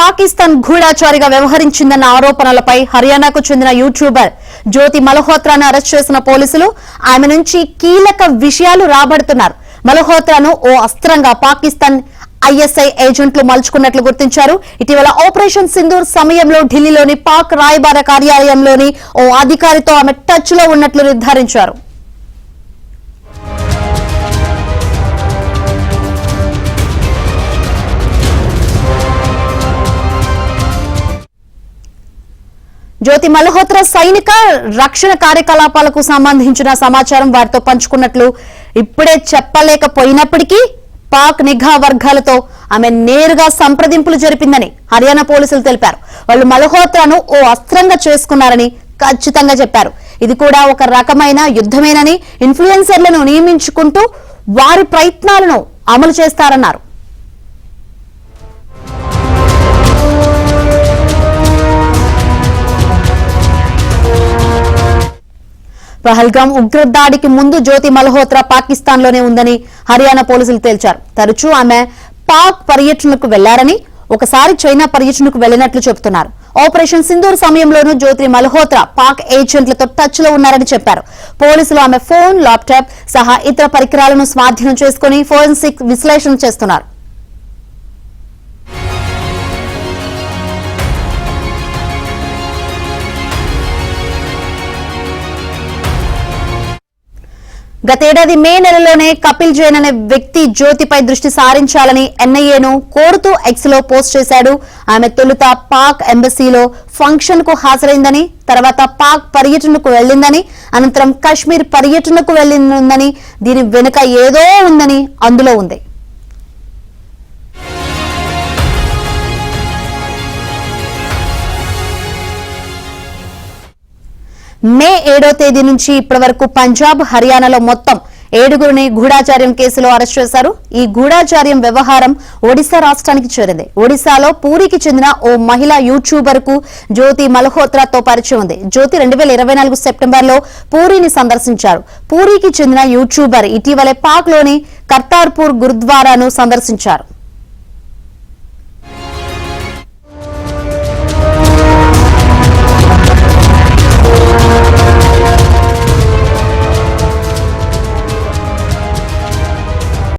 పాకిస్తాన్ గూఢాచారిగా వ్యవహరించిందన్న ఆరోపణలపై హర్యానాకు చెందిన యూట్యూబర్ జ్యోతి మల్హోత్రాను అరెస్ట్ చేసిన పోలీసులు ఆమె నుంచి కీలక విషయాలు రాబడుతున్నారు. మల్హోత్రాను ఓ అస్త్రంగా పాకిస్తాన్ ఐఎస్ఐ ఏజెంట్లు మలుచుకున్నట్లు గుర్తించారు. ఇటీవల ఆపరేషన్ సింధూర్ సమయంలో ఢిల్లీలోని పాక్ రాయబార కార్యాలయంలోని ఓ అధికారితో ఆమె టచ్ లో ఉన్నట్లు నిర్ధారించారు. జ్యోతి మల్హోత్రా సైనిక రక్షణ కార్యకలాపాలకు సంబంధించిన సమాచారం వారితో పంచుకున్నట్లు ఇప్పుడే చెప్పలేకపోయినప్పటికీ పాక్ నిఘా వర్గాలతో ఆమె నేరుగా సంప్రదింపులు జరిపిందని హర్యానా పోలీసులు తెలిపారు. వాళ్ళు మల్హోత్రాను ఓ అస్త్రంగా చేసుకున్నారని ఖచ్చితంగా చెప్పారు. ఇది కూడా ఒక రకమైన యుద్ధమేనని, ఇన్ఫ్లుయెన్సర్లను నియమించుకుంటూ వారి ప్రయత్నాలను అమలు చేస్తారన్నారు. పహల్గాం ఉగ్రదాడికి ముందు జ్యోతి మల్హోత్రా పాకిస్తాన్ లోనే ఉందని హర్యానా పోలీసులు తేల్చారు. తరచూ ఆమె పాక్ పర్యటనకు వెళ్లారని, ఒకసారి చైనా పర్యటనకు వెళ్లినట్లు చెబుతున్నారు. ఆపరేషన్ సింధూర్ సమయంలోనూ జ్యోతి మల్హోత్రా పాక్ ఏజెంట్లతో టచ్ లో ఉన్నారని చెప్పారు. పోలీసులు ఆమె ఫోన్, ల్యాప్టాప్ సహా ఇతర పరికరాలను స్వాధీనం చేసుకుని ఫోరెన్సిక్ విశ్లేషణ చేస్తున్నారు. గతేడాది మే నెలలోనే కపిల్ జైన్ అనే వ్యక్తి జ్యోతిపై దృష్టి సారించాలని ఎన్ఐఏను కోరుతూ ఎక్స్ లో పోస్ట్ చేశాడు. ఆమె తొలుత పాక్ ఎంబసీలో ఫంక్షన్ కు హాజరైందని, తర్వాత పాక్ పర్యటనకు వెళ్లిందని, అనంతరం కశ్మీర్ పర్యటనకు వెళ్లిందని, దీని వెనుక ఏదో ఉందని అందులో ఉంది. మే 7వ తేదీ నుంచి ఇప్పటి వరకు పంజాబ్, హర్యానాలో మొత్తం 7గురిని గూఢాచార్యం కేసులో అరెస్ట్ చేశారు. ఈ గూఢాచార్యం వ్యవహారం ఒడిశా రాష్ట్రానికి చేరింది. ఒడిశాలో పూరికి చెందిన ఓ మహిళా యూట్యూబర్ కు జ్యోతి మల్హోత్రాతో పరిచయం ఉంది. జ్యోతి 2024 సెప్టెంబర్లో పూరిని సందర్శించారు. పూరికి చెందిన యూట్యూబర్ ఇటీవలే పాక్ లోని కర్తార్పూర్ గురుద్వారాను సందర్శించారు.